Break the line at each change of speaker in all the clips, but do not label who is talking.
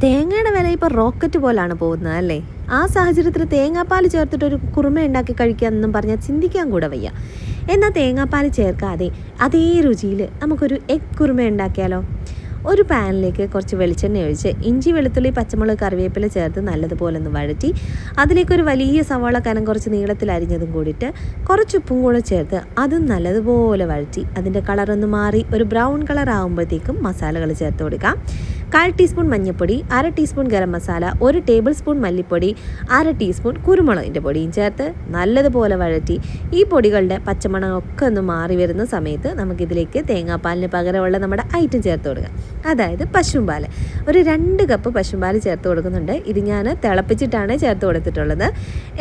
തേങ്ങയുടെ വില ഇപ്പോൾ റോക്കറ്റ് പോലാണ് പോകുന്നത് അല്ലേ? ആ സാഹചര്യത്തിൽ തേങ്ങാപ്പാൽ ചേർത്തിട്ടൊരു കുറുമ ഉണ്ടാക്കി കഴിക്കാമെന്നും പറഞ്ഞാൽ ചിന്തിക്കാൻ കൂടെ വയ്യ. എന്നാൽ തേങ്ങാപ്പാൽ ചേർക്കാതെ അതേ രുചിയിൽ നമുക്കൊരു എഗ് കുറുമ ഉണ്ടാക്കിയാലോ? ഒരു പാനിലേക്ക് കുറച്ച് വെളിച്ചെണ്ണ ഒഴിച്ച് ഇഞ്ചി വെളുത്തുള്ളി പച്ചമുളക് കറിവേപ്പില ചേർത്ത് നല്ലതുപോലെ ഒന്ന് വഴറ്റി അതിലേക്കൊരു വലിയ സവാള കനം കുറച്ച് നീളത്തിൽ അരിഞ്ഞതും കൂടിയിട്ട് കുറച്ച് ഉപ്പും കൂടെ ചേർത്ത് അതും നല്ലതുപോലെ വഴറ്റി അതിൻ്റെ കളറൊന്ന് മാറി ഒരു ബ്രൗൺ കളർ ആകുമ്പോഴത്തേക്കും മസാലകൾ ചേർത്ത് കൊടുക്കാം. 1/4 ടീസ്പൂൺ മഞ്ഞൾപ്പൊടി, 1/2 teaspoon garam masala, 1 table spoon മല്ലിപ്പൊടി, 1/2 ടീസ്പൂൺ കുരുമുളകിൻ്റെ പൊടിയും ചേർത്ത് നല്ലതുപോലെ വഴറ്റി ഈ പൊടികളുടെ പച്ചമണമൊക്കെ ഒന്ന് മാറി വരുന്ന സമയത്ത് നമുക്കിതിലേക്ക് തേങ്ങാപ്പാലിന് പകരമുള്ള നമ്മുടെ ഐറ്റം ചേർത്ത് കൊടുക്കാം. അതായത് പശുമ്പാൽ. ഒരു 2 കപ്പ് പശുമ്പാൽ ചേർത്ത് കൊടുക്കുന്നുണ്ട്. ഇത് ഞാൻ തിളപ്പിച്ചിട്ടാണ് ചേർത്ത് കൊടുത്തിട്ടുള്ളത്.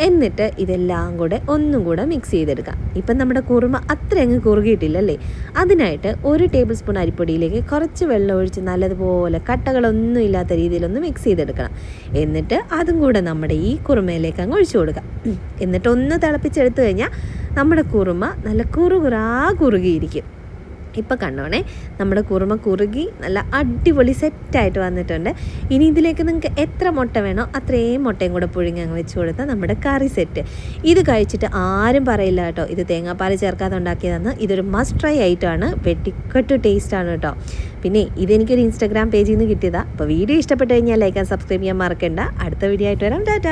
എന്നിട്ട് ഇതെല്ലാം കൂടെ ഒന്നും കൂടെ മിക്സ് ചെയ്തെടുക്കാം. ഇപ്പം നമ്മുടെ കുറുമ അത്ര അങ്ങ് കുറുകിയിട്ടില്ലല്ലേ? അതിനായിട്ട് 1 ടേബിൾ സ്പൂൺ അരിപ്പൊടിയിലേക്ക് കുറച്ച് വെള്ളം ഒഴിച്ച് നല്ലതുപോലെ കട്ടകളൊന്നും ഇല്ലാത്ത രീതിയിലൊന്ന് മിക്സ് ചെയ്തെടുക്കണം. എന്നിട്ട് അതും കൂടെ നമ്മുടെ ഈ കുറുമയിലേക്ക് അങ്ങ് ഒഴിച്ചു കൊടുക്കാം. എന്നിട്ട് ഒന്ന് തിളപ്പിച്ചെടുത്ത് കഴിഞ്ഞാൽ നമ്മുടെ കുറുമ നല്ല കുറുകിയിരിക്കും. ഇപ്പം കണ്ടോണേ, നമ്മുടെ കുറുമ കുറുകി നല്ല അടിപൊളി സെറ്റായിട്ട് വന്നിട്ടുണ്ട്. ഇനി ഇതിലേക്ക് നിങ്ങൾക്ക് എത്ര മുട്ട വേണോ അത്രയും മുട്ടയും കൂടെ പുഴുങ്ങി അങ്ങ് വെച്ച് കൊടുത്താൽ നമ്മുടെ കറി സെറ്റ്. ഇത് കഴിച്ചിട്ട് ആരും പറയില്ല കേട്ടോ ഇത് തേങ്ങാപ്പാൽ ചേർക്കാതെ ഉണ്ടാക്കിയതെന്ന്. ഇതൊരു മസ്റ്റ് ട്രൈ ആയിട്ടാണ്. വെട്ടിക്കട്ട് ടേസ്റ്റാണ് കേട്ടോ. പിന്നെ ഇതെനിക്കൊരു ഇൻസ്റ്റാഗ്രാം പേജിൽ നിന്ന് കിട്ടിയതാണ്. അപ്പോൾ വീഡിയോ ഇഷ്ടപ്പെട്ട് കഴിഞ്ഞാൽ ലൈക്ക് ആൻഡ് സബ്സ്ക്രൈബ് ചെയ്യാൻ മറക്കണ്ട. അടുത്ത വീഡിയോ ആയിട്ട് വരാം. ടാറ്റാ.